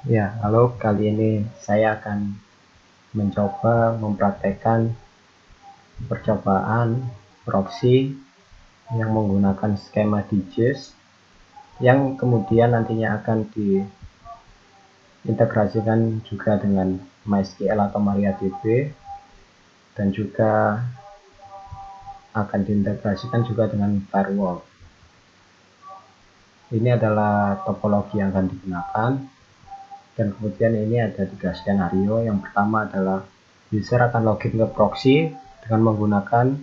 Ya, halo. Kali ini saya akan mencoba mempraktekkan percobaan proxy yang menggunakan skema DJs yang kemudian nantinya akan diintegrasikan juga dengan MySQL atau MariaDB dan juga akan diintegrasikan juga dengan firewall. Ini adalah topologi yang akan digunakan. Dan kemudian ini ada 3 skenario. Yang pertama adalah user akan login ke proxy dengan menggunakan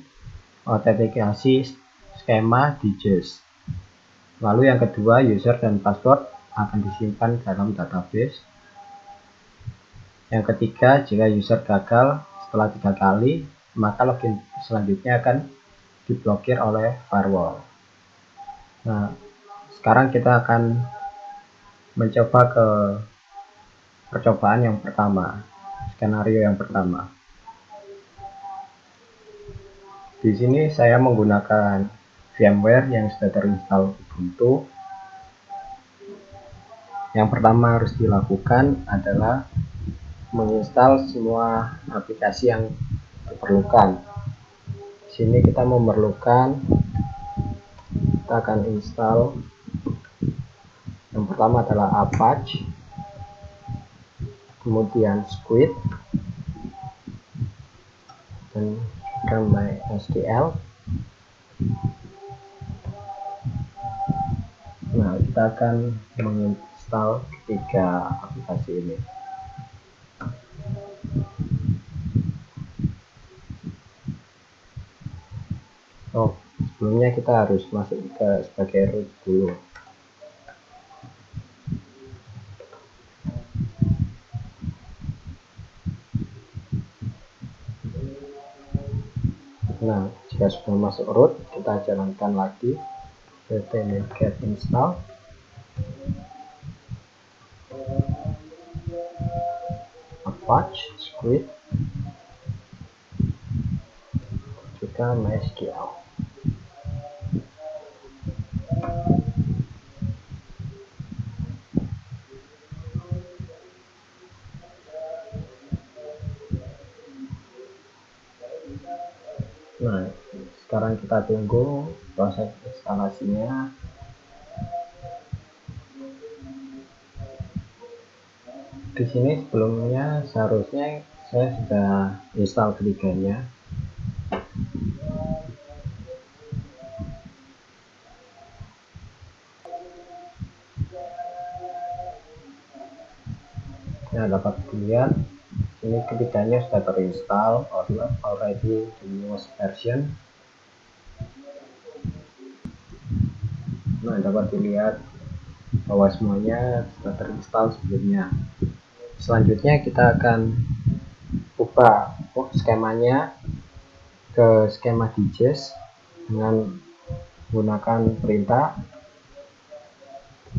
autentikasi skema DJs. Lalu yang kedua, user dan password akan disimpan dalam database. Yang ketiga, jika user gagal setelah 3 kali, maka login selanjutnya akan diblokir oleh firewall. Nah, sekarang kita akan mencoba ke percobaan yang pertama, skenario yang pertama. Di sini saya menggunakan VMware yang sudah terinstall Ubuntu. Yang pertama harus dilakukan adalah menginstal semua aplikasi yang diperlukan. Di sini kita akan install yang pertama adalah Apache, kemudian Squid, dan MySQL. Nah, kita akan menginstal ketiga aplikasi ini. Sebelumnya kita harus masuk ke sebagai root dulu. Nah, jika sudah masuk root, kita jalankan lagi get install. Apache, Squid, juga MySQL. Nah, sekarang kita tunggu proses instalasinya. Di sini sebelumnya seharusnya saya sudah install ketiganya. Nah, dapat dilihat ini ketiganya sudah terinstall already the newest version. Nah, dapat dilihat bahwa semuanya sudah terinstall sebelumnya. Selanjutnya kita akan ubah skemanya ke skema DJs dengan menggunakan perintah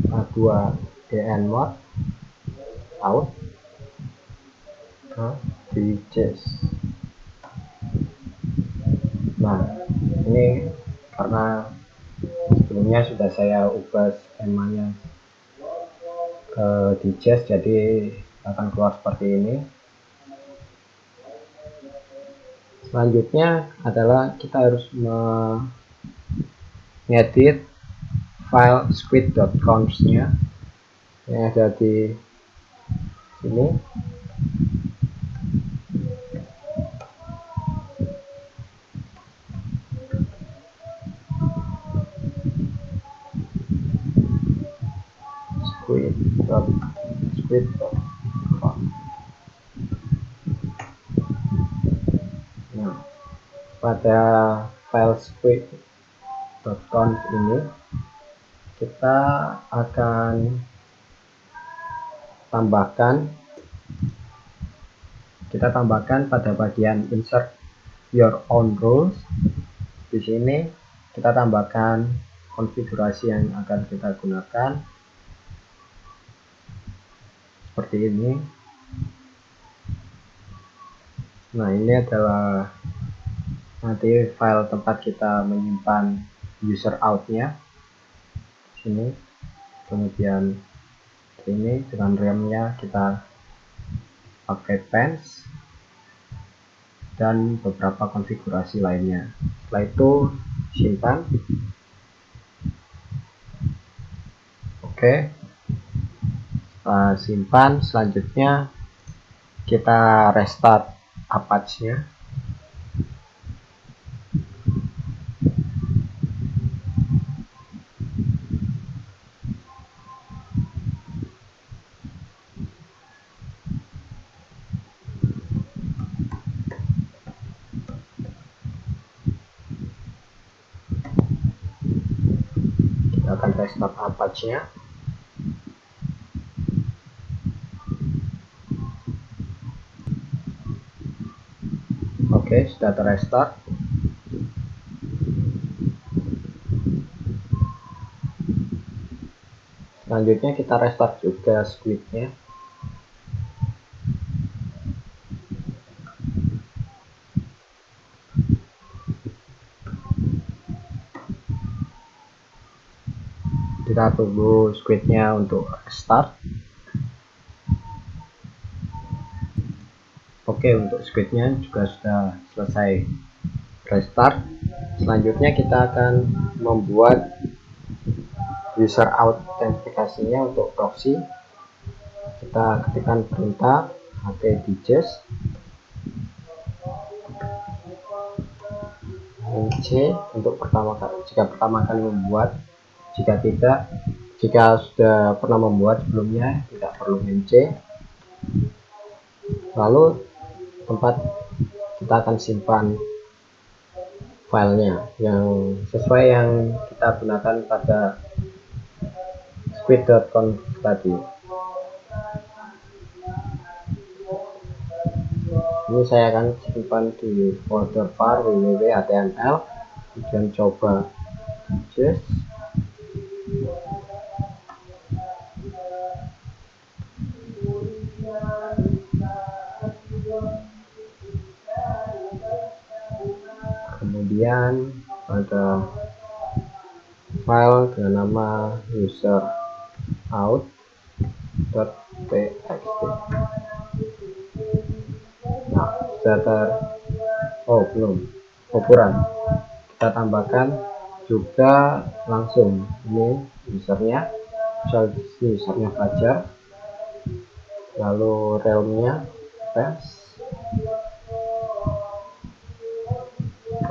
a2 dnmod out ke DJs. Nah, ini karena sebelumnya sudah saya ubah skemanya ke DJs, jadi akan keluar seperti ini. Selanjutnya adalah kita harus mengedit file squid.conf nya yang ada di sini. Squid.conf. Nah, pada file squid.conf ini kita akan tambahkan pada bagian insert your own rules. Di sini kita tambahkan konfigurasi yang akan kita gunakan seperti ini. Nah, ini adalah nanti file tempat kita menyimpan user out-nya. Sini, kemudian seperti ini. Dengan RAM-nya kita pakai fans dan beberapa konfigurasi lainnya. Setelah itu simpan. Oke, setelah simpan, selanjutnya kita restart Apache-nya. Kita akan restart Apache-nya. Oke, sudah terrestart. Selanjutnya kita restart juga squid-nya. Kita tunggu squid-nya untuk restart. Oke, untuk squid-nya juga sudah selesai restart. Selanjutnya kita akan membuat user autentifikasinya untuk proxy. Kita ketikkan perintah https c untuk jika pertama kali membuat. Jika sudah pernah membuat sebelumnya, tidak perlu c. Lalu tempat kita akan simpan filenya yang sesuai yang kita gunakan pada squid.conf tadi. Ini saya akan simpan di folder var www.html, kemudian coba just kemudian ada file dengan nama user out.txt. Nah, sudah belum ukuran. Kita tambahkan juga langsung ini usernya, usernya Fajar, lalu realm-nya fans.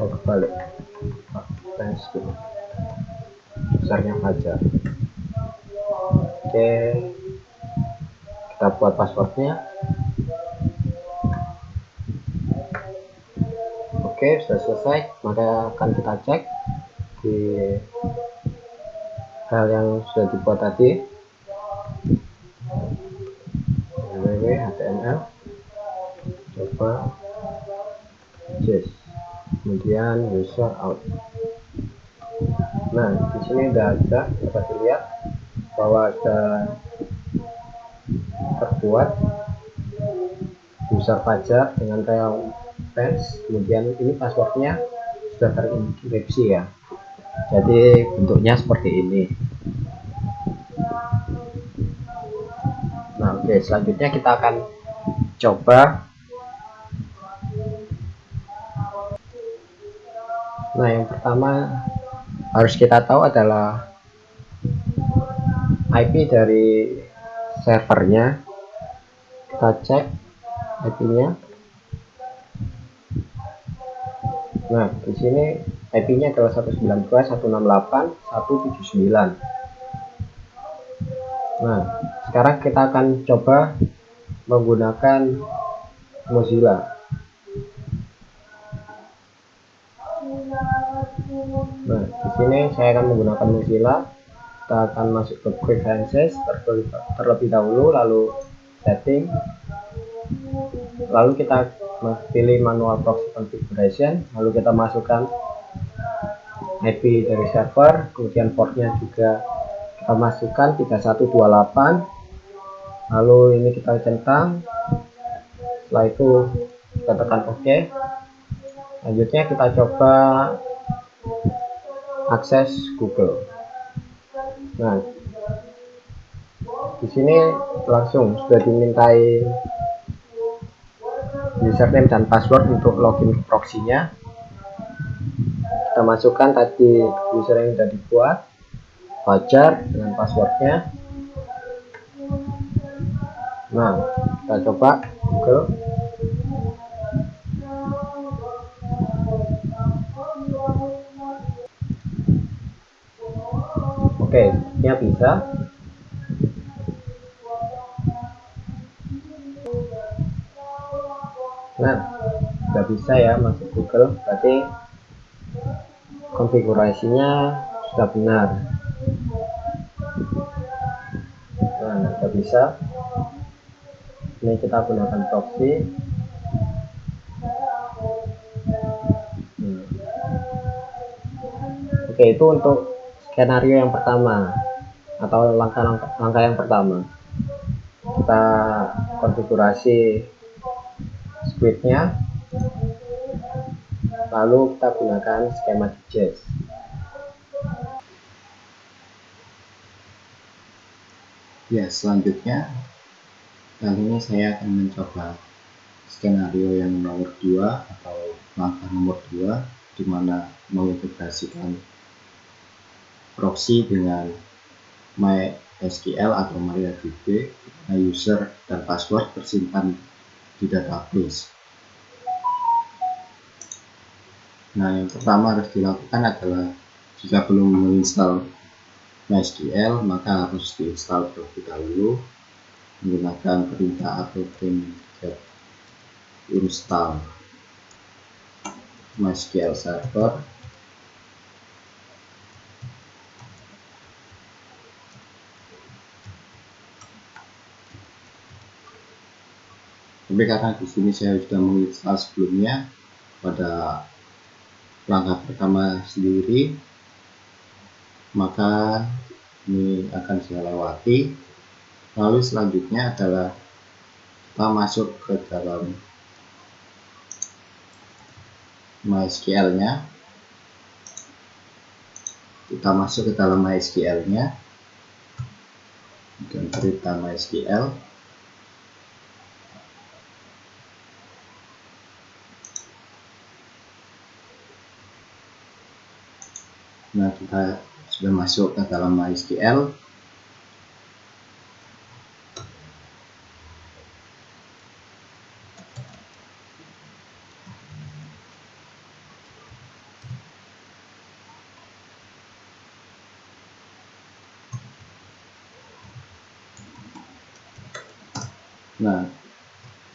Kebalik fans gitu, usernya Fajar. Oke, kita buat passwordnya. Oke, sudah selesai. Maka akan kita cek di file yang sudah dibuat tadi, www.html, coba just, kemudian user out. Nah, di sini sudah ada, dapat dilihat bahwa sudah terbuat user Fajar dengan realm fans. Kemudian ini passwordnya sudah terenkripsi ya, jadi bentuknya seperti ini. Nah, oke, selanjutnya kita akan coba. Nah, yang pertama harus kita tahu adalah IP dari servernya. Kita cek IP-nya. Nah, di sini IP-nya adalah 192.168.179. Nah, sekarang kita akan coba menggunakan Mozilla. Nah, di sini saya akan menggunakan Mozilla. Kita akan masuk ke preferences terlebih dahulu, lalu setting, lalu kita pilih manual proxy configuration, lalu kita masukkan IP dari server, kemudian portnya juga kita masukkan 3128, lalu ini kita centang. Setelah itu kita tekan OK. Selanjutnya kita coba akses Google. Nah, Di sini langsung sudah dimintai username dan password untuk login ke proxy-nya. Kita masukkan tadi user yang sudah dibuat, voucher dengan passwordnya. Nah, kita coba Google. Oke, sepertinya bisa. Nah, sudah bisa ya masuk Google, berarti konfigurasinya sudah benar. Nah, sudah bisa. Ini kita gunakan proxy. Oke, itu untuk skenario yang pertama atau langkah yang pertama. Kita konfigurasi squidnya, lalu kita gunakan skema digest. Ya, selanjutnya kali ini saya akan mencoba skenario yang nomor 2 atau langkah nomor 2, di mana mengintegrasikan proxy dengan MySQL atau MariaDB, user dan password tersimpan di database. Nah, yang pertama harus dilakukan adalah jika belum menginstal MySQL, maka harus diinstal terlebih dahulu menggunakan perintah atau get install MySQL server. Tapi karena di sini saya sudah menginstal sebelumnya pada langkah pertama sendiri, maka ini akan saya lewati. Lalu selanjutnya adalah kita masuk ke dalam MySQL-nya. Kita masuk ke dalam MySQL-nya dan perintah MySQL. Nah, kita sudah masuk ke dalam MySQL. Nah,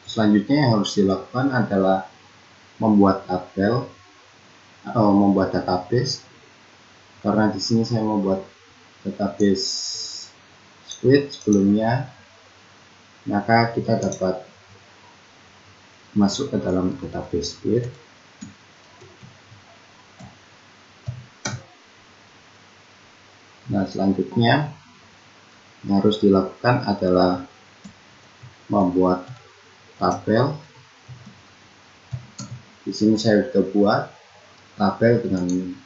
selanjutnya yang harus dilakukan adalah membuat tabel atau membuat database. Karena di sini saya membuat database Squid sebelumnya, maka kita dapat masuk ke dalam database Squid. Nah, selanjutnya yang harus dilakukan adalah membuat tabel. Di sini saya sudah buat tabel dengan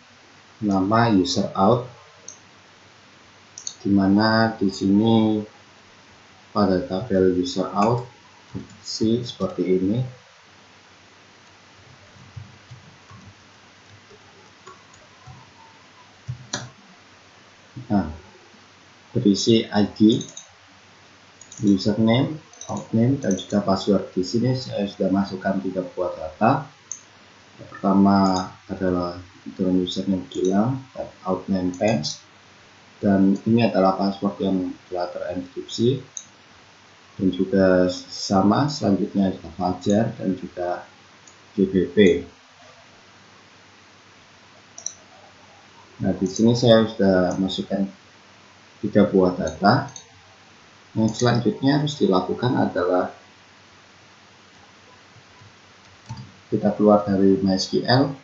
nama user out, dimana di sini pada tabel user out seperti ini. Nah, berisi ID, username, outname, dan juga password. Di sini saya sudah masukkan 3 buah data. Yang pertama adalah username Gilang dan outname Pens, dan ini adalah password yang telah terenkripsi. Dan juga sama, selanjutnya adalah Fajar dan juga GBP. Nah, di sini saya sudah masukkan 3 buah data. Yang selanjutnya harus dilakukan adalah kita keluar dari MySQL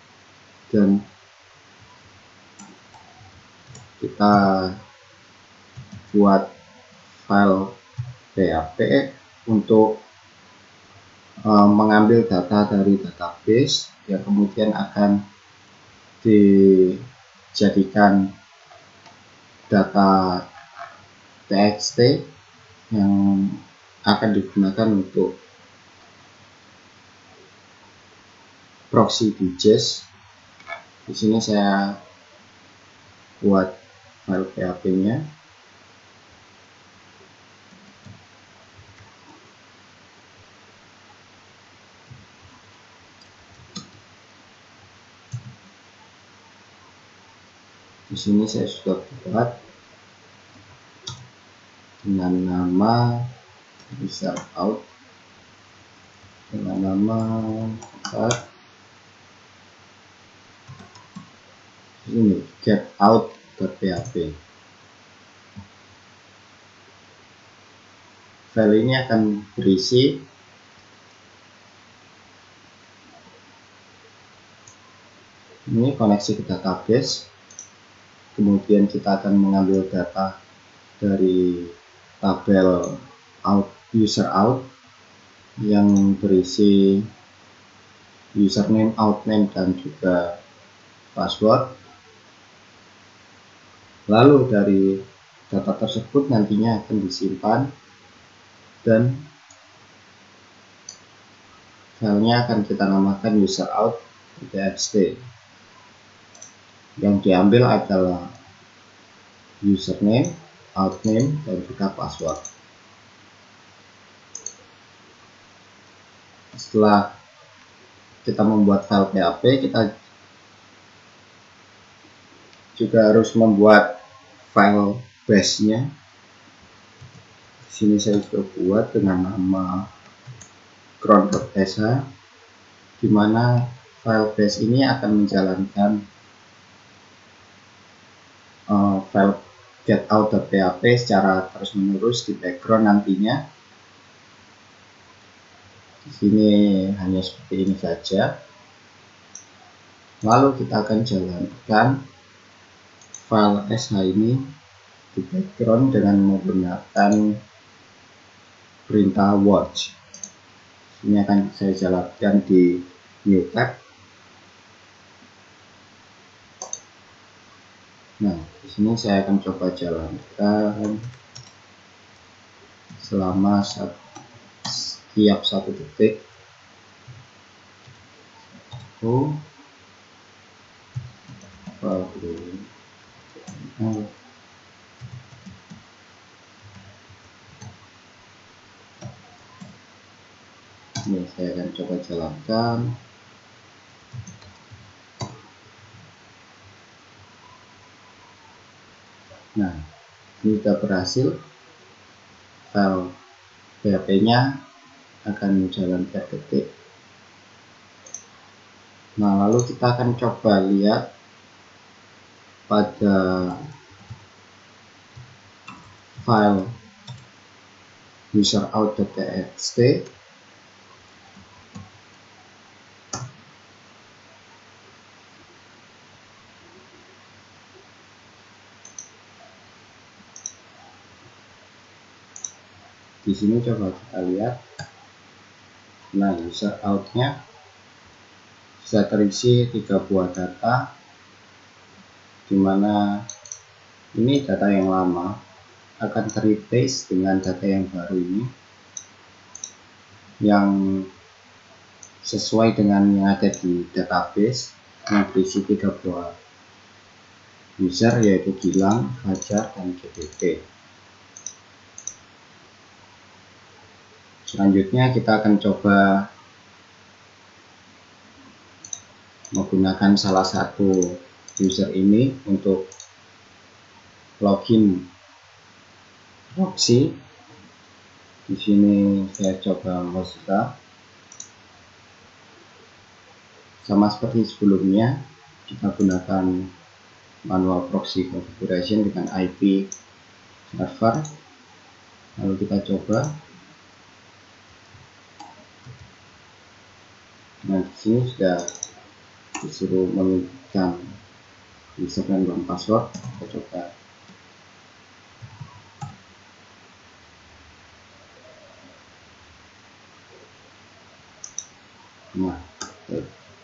dan kita buat file PHP untuk mengambil data dari database yang kemudian akan dijadikan data txt yang akan digunakan untuk proxy di JAS. Di sini saya buat file PHP-nya. Di sini saya sudah buat dengan nama user out, dengan nama ini get out.php. File ini akan berisi ini koneksi ke database, kemudian kita akan mengambil data dari tabel user out yang berisi username, outname, dan juga password. Lalu dari data tersebut nantinya akan disimpan dan filenya akan kita namakan userout.txt. Yang diambil adalah username, outname, dan juga password. Setelah kita membuat file PHP, kita juga harus membuat file base-nya. Di sini saya sudah buat dengan nama cron.sh, di mana file base ini akan menjalankan file getout.php secara terus-menerus di background nantinya. Di sini hanya seperti ini saja. Lalu kita akan jalankan file sh ini di background dengan menggunakan perintah watch. Ini akan saya jalankan di new tab. Nah, di sini saya akan coba jalankan selama setiap 1 detik. Ini saya akan coba jalankan. Nah, ini sudah berhasil. File PHP-nya akan jalan tiap detik. Nah, lalu kita akan coba lihat pada file userout.txt. Di sini coba kita lihat. Nah, user out-nya sudah terisi 3 buah data, dimana ini data yang lama akan ter-replace dengan data yang baru ini, yang sesuai dengan yang ada di database, yang berisi 3 buah user, yaitu Gilang, Fajar, dan GBT. Selanjutnya kita akan coba menggunakan salah satu user ini untuk login proxy. Di sini saya coba Mozilla. Sama seperti sebelumnya, kita gunakan manual proxy configuration dengan IP server. Lalu kita coba. Nah, di sini sudah disuruh memegang username dan password. Kita coba. Nah,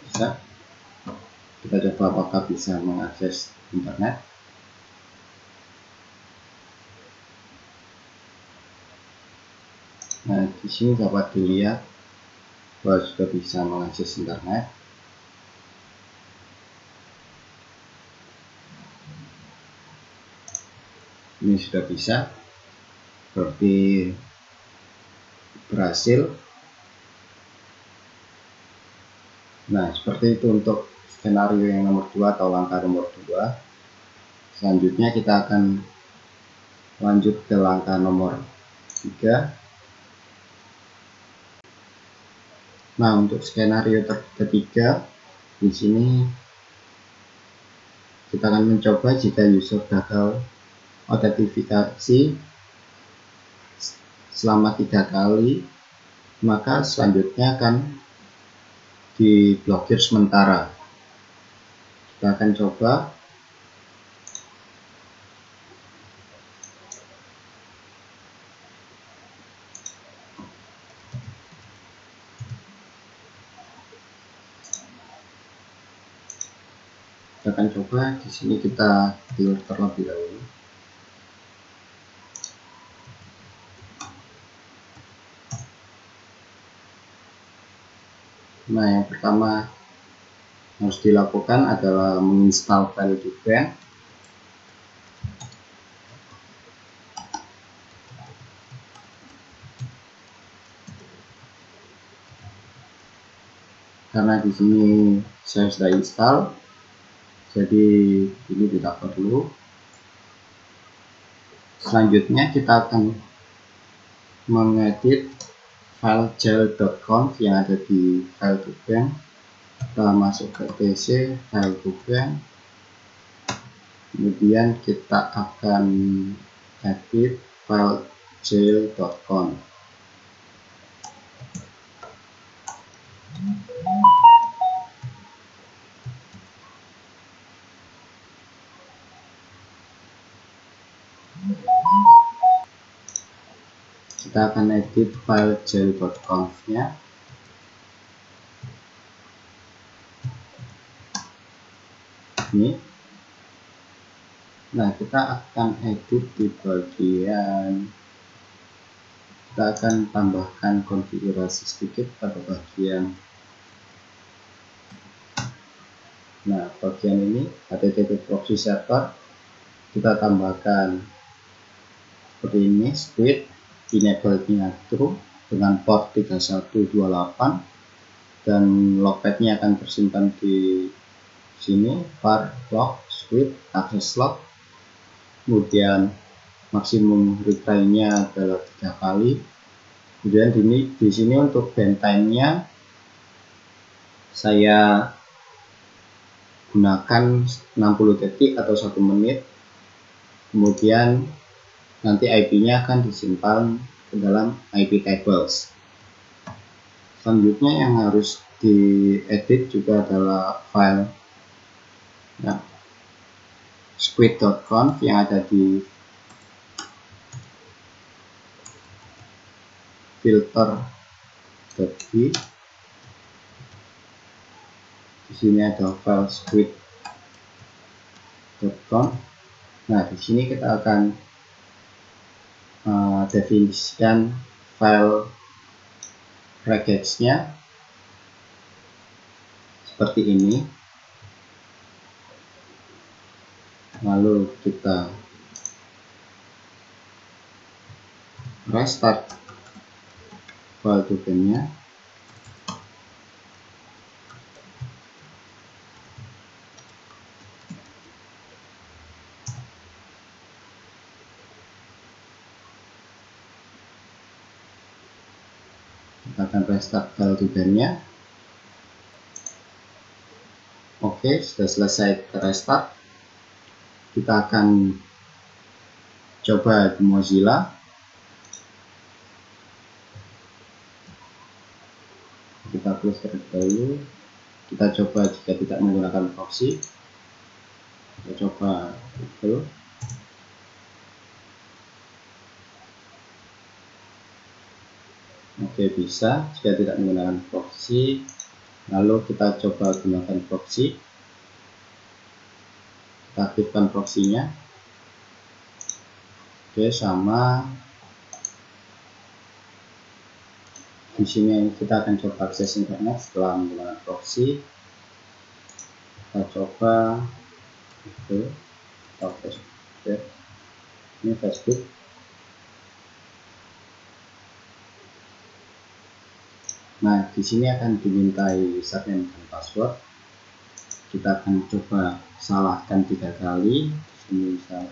bisa. Kita coba apakah bisa mengakses internet. Nah, di sini dapat dilihat bahwa sudah bisa mengakses internet. Ini sudah bisa, berarti berhasil. Nah, seperti itu untuk skenario yang nomor 2 atau langkah nomor 2. Selanjutnya kita akan lanjut ke langkah nomor 3. Nah, untuk skenario ketiga, di sini kita akan mencoba jika user gagal autentifikasi selama 3 kali, maka selanjutnya akan diblokir sementara. Kita akan coba. Di sini kita clear terlebih dahulu. Nah, yang pertama harus dilakukan adalah menginstal file Debian. Karena di sini saya sudah install, jadi ini tidak perlu. Selanjutnya kita akan mengedit file gel.conf yang ada di file Debian. Kita masuk ke PC, file Debian, kemudian kita akan edit file gel.conf. Kita akan edit file gel.conf nya. Ini. Nah, kita akan edit di bagian, kita akan tambahkan konfigurasi sedikit pada bagian, nah bagian ini http proxy server, kita tambahkan seperti ini, squid enable-nya true dengan port 3128, dan logpadnya akan tersimpan di sini, var log squid access log. Kemudian maksimum retry-nya adalah 3 kali. Kemudian di sini untuk bentime-nya saya gunakan 60 detik atau 1 menit. Kemudian nanti IP-nya akan disimpan ke dalam IP tables. Selanjutnya yang harus diedit juga adalah file squid.conf yang ada di filter.d. Di sini ada file squid.conf. Nah, di sini kita akan definisikan file regex-nya seperti ini. Lalu kita restart file Debian-nya. Kita akan restart file Debian-nya. Oke, sudah selesai restart. Kita akan coba di Mozilla. Kita close terlebih dahulu. Kita coba jika tidak menggunakan proxy. Kita coba Google. Oke, bisa jika tidak menggunakan proxy. Lalu kita coba gunakan proxy. Kita aktifkan proxy-nya. Oke, sama. Di sini kita akan coba akses internet setelah menggunakan proxy. Kita coba itu Facebook. Ini Facebook. Nah, di sini akan dimintai username dan password. Kita akan coba salahkan 3 kali. Di sini misal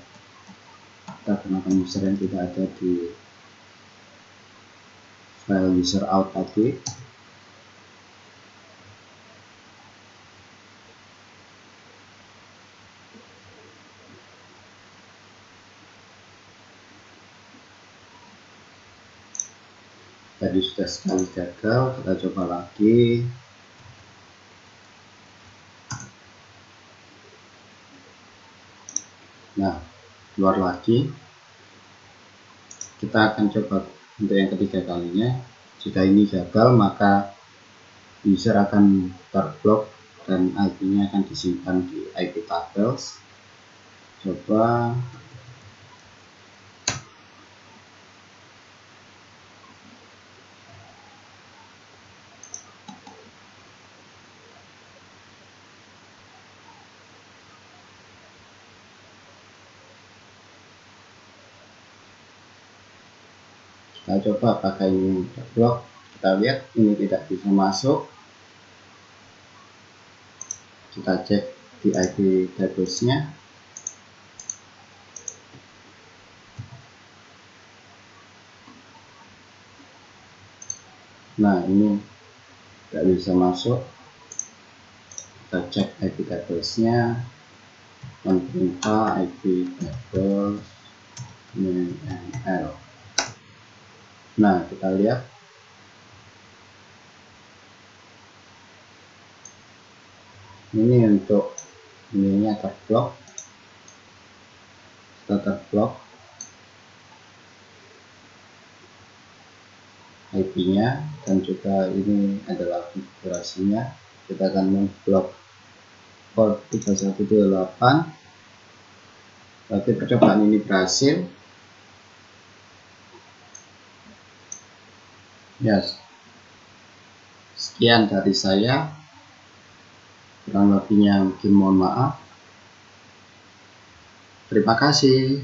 kita gunakan user yang tidak ada di file user out tadi. Tadi sudah sekali gagal, kita coba lagi. Nah, keluar lagi. Kita akan coba untuk yang ketiga kalinya. Jika ini gagal, maka user akan terblok dan IP-nya akan disimpan di IP tables. Coba apakah ini terblok. Kita lihat ini tidak bisa masuk. Kita cek di IP tablesnya. Nah, ini tidak bisa masuk. Kita cek IP tablesnya. Menerima IP tables NL. Nah, kita lihat ini untuk ininya terblok. Sudah terblok IP-nya, dan juga ini adalah konfigurasinya. Kita akan memblok port 3128. Berarti percobaan ini berhasil. Yes. Sekian dari saya. Kurang lebihnya mungkin mohon maaf. Terima kasih.